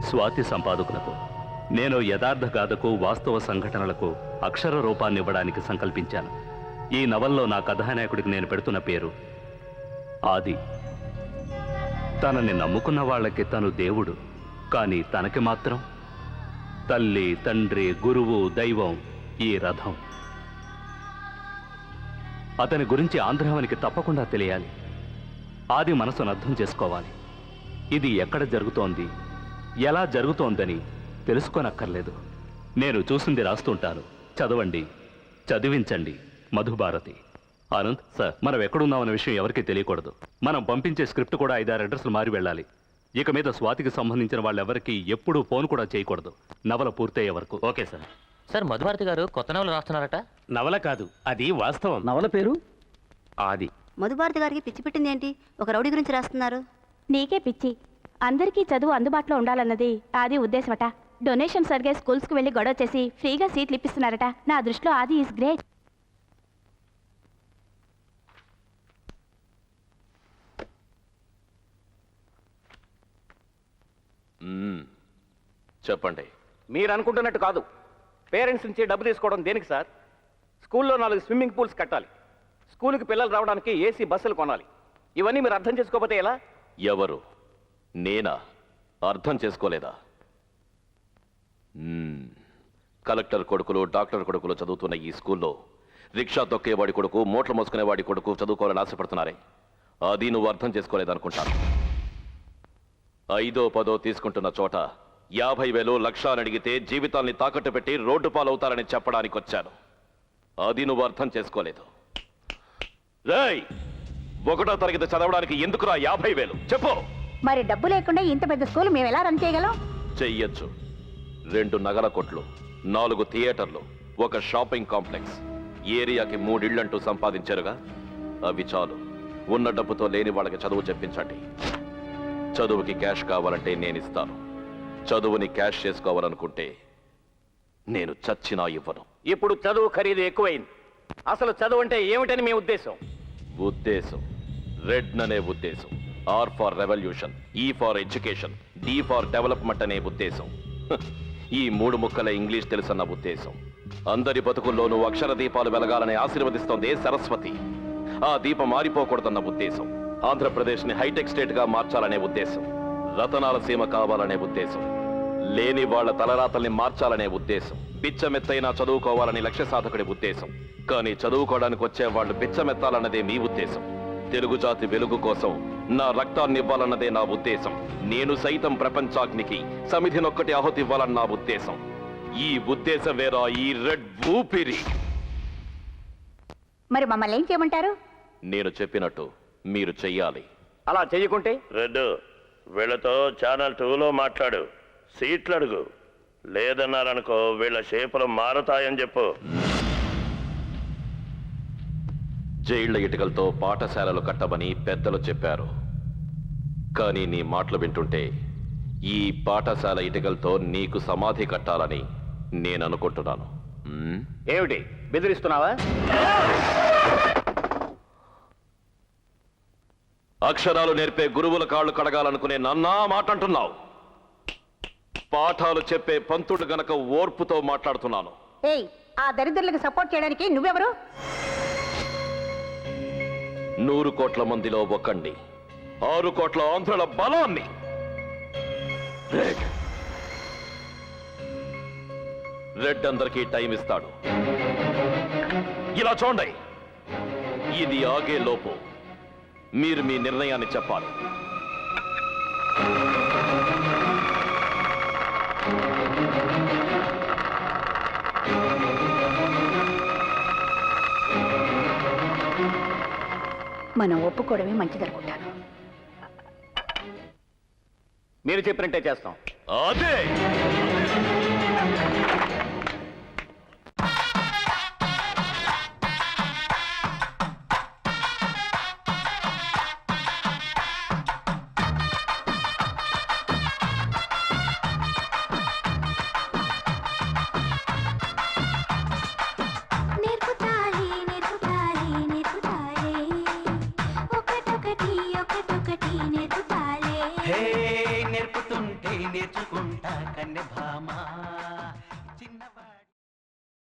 స్వాతి సంపాదకులకు నేను యథార్థ గాథకు వాస్తవ సంఘటనలకు అక్షర రూపాన్ని ఇవ్వడానికి సంకల్పించాను. ఈ నవల్లో నా కథానాయకుడికి నేను పెడుతున్న పేరు ఆది. తనని నమ్ముకున్న వాళ్ళకి తను దేవుడు, కానీ తనకి మాత్రం తల్లి, తండ్రి, గురువు, దైవం ఈ రథం. అతని గురించి ఆంధ్రవానికి తప్పకుండా తెలియాలి. ఆది మనసును అర్థం చేసుకోవాలి. ఇది ఎక్కడ జరుగుతోంది, ఎలా జరుగుతోందని తెలుసుకోనక్కర్లేదు. నేను చూసింది రాస్తుంటాను. చదవండి, చదివించండి. మధుభారతి. ఆనంద్ సార్, మనం ఎక్కడున్నామన్న విషయం ఎవరికీ తెలియకూడదు. మనం పంపించే స్క్రిప్ట్ కూడా 5-6 అడ్రస్లు మారి వెళ్ళాలి. ఇక మీద స్వాతికి సంబంధించిన వాళ్ళెవరికి ఎప్పుడూ ఫోన్ కూడా చేయకూడదు, నవల పూర్తయ్యే వరకు. Okay sir. సార్, మధుభారతి గారు కొత్త నవల రాస్తున్నారట. నవల కాదు, అది వాస్తవం. నవల పేరు ఆది. మధుభారతి గారికి పిచ్చి పెట్టింది ఏంటి? ఒక రౌడీ గురించి రాస్తున్నారు. నీకే పిచ్చి. అందరికీ చదువు అందుబాటులో ఉండాలన్నది ఆది ఉద్దేశమట. డొనేషన్స్ అడిగే స్కూల్స్కి వెళ్ళి గొడవ చేసి ఫ్రీగా సీట్లు ఇప్పిస్తున్నారట. నా దృష్టిలో ఆది ఈజ్ గ్రేట్. చెప్పండి. మీరు అనుకుంటున్నట్టు కాదు. పేరెంట్స్ నుంచి డబ్బు తీసుకోవడం దేనికి సార్? స్కూల్లో 4 స్విమ్మింగ్ పూల్స్ కట్టాలి, స్కూల్కి పిల్లలు రావడానికి ఏసీ బస్సులు కొనాలి. ఇవన్నీ మీరు అర్థం చేసుకోకపోతే ఎలా? ఎవరు? నేనా? అర్థం చేసుకోలేదా? కలెక్టర్ కొడుకులు, డాక్టర్ కొడుకులు చదువుతున్న ఈ స్కూల్లో రిక్షా తొక్కేవాడి కొడుకు, మోట్లు మోసుకునేవాడి కొడుకు చదువుకోవాలని ఆశపడుతున్నారే, అది నువ్వు అర్థం చేసుకోలేదనుకుంటాను. 5ో 10ో తీసుకుంటున్న చోట 50,000 లక్షలు అడిగితే జీవితాల్ని తాకట్టు పెట్టి రోడ్డు పాలవుతారని చెప్పడానికి వచ్చాను. అది నువ్వు అర్థం చేసుకోలేదు. రేయ్, 1వ తరగతి చదవడానికి ఎందుకురా 50,000? చెప్పు. మరి డబ్బు లేకుండా ఇంత పెద్ద స్కూల్ మేము ఎలా రన్ చేయగలం? చెయ్యొచ్చు. 2 నగల కొట్లు, 4 థియేటర్లు, 1 షాపింగ్ కాంప్లెక్స్, ఏరియాకి 3 ఇళ్లంటూ సంపాదించారుగా. అవి చాలు. ఉన్న డబ్బుతో లేని వాళ్ళకి చదువు చెప్పించండి. చదువుకి క్యాష్ కావాలంటే నేను ఇస్తాను. చదువుని క్యాష్ చేసుకోవాలనుకుంటే నేను చచ్చినా ఇవ్వను. ఇప్పుడు చదువు ఖరీదు ఎక్కువైంది. అసలు చదువు అంటే ఏమిటని మీ ఉద్దేశం? ఉద్దేశం రెడ్ అనే ఉద్దేశం. R for revolution, E for education, D for development అనే ఉద్దేశం. ఈ 3 ముక్కల ఇంగ్లీష్ తెలుసన్న ఉద్దేశం. అందరి బతుకుల్లోనూ అక్షర దీపాలు వెలగాలని ఆశీర్వదిస్తోంది సరస్వతి. ఆ దీపం మారిపోకూడదన్న ఉద్దేశం. ఆంధ్రప్రదేశ్ ని హైటెక్ స్టేట్ గా మార్చాలనే ఉద్దేశం. రతనాల సీమ కావాలనే ఉద్దేశం. లేని వాళ్ల తలరాతల్ని మార్చాలనే ఉద్దేశం. బిచ్చమెత్తైనా చదువుకోవాలని లక్ష్య సాధకుడి ఉద్దేశం. కానీ చదువుకోవడానికి వచ్చే వాళ్ళు బిచ్చమెత్తాలన్నదే మీ ఉద్దేశం. తెలుగు జాతి వెలుగు కోసం నా రక్తాన్ని ఇవ్వాలన్నదే నా ఉద్దేశం. నేను సైతం ప్రపంచాగ్నికి సమిధినొక్కటి ఆహుతి ఇవ్వాలన్న నా ఉద్దేశం. ఈ ఉద్దేశం వేరా ఈ రెడ్ ఊపిరి. మరి మమ్మల్ని ఏం చేయమంటారు? నేను చెప్పినట్టు మీరు చెయ్యాలి. అలా చెయ్యకుంటే? రెడ్డు, వీళ్ళతో ఛానల్ 2లో మాట్లాడు, సీట్లు అడుగు. లేదన్నారనుకో వీళ్ళ షేపులు మారతాయని చెప్పు. జైళ్ల ఇటుకలతో పాఠశాలలు కట్టమని పెద్దలు చెప్పారు. కానీ నీ మాటలు వింటుంటే ఈ పాఠశాల ఇటుకలతో నీకు సమాధి కట్టాలని నేను అనుకుంటున్నాను. ఏమిటి బెదిరిస్తున్నావా? అక్షరాలు నేర్పే గురువుల కాళ్ళు కడగాలనుకునే నన్నా మాట అంటున్నావు. పాఠాలు చెప్పే పంతుడు గనక ఓర్పుతో మాట్లాడుతున్నాను. ఏయ్, ఆ దరిద్రులకు సపోర్ట్ చేయడానికి నువ్వెవరు? 100 కోట్ల మందిలో ఒకండి, 6 కోట్ల ఆంధ్రుల బలాన్ని. రెడ్ అందరికీ టైం ఇస్తాడు. ఇలా చూడండి, ఇది ఆగే లోపు మీరు మీ నిర్ణయాన్ని చెప్పాలి. మనం ఒప్పుకోవడమే మంచిదనుకుంటాను. మీరు చెప్పినట్టే చేస్తాం. అదే నేర్చుకుంటా కన్నె భామ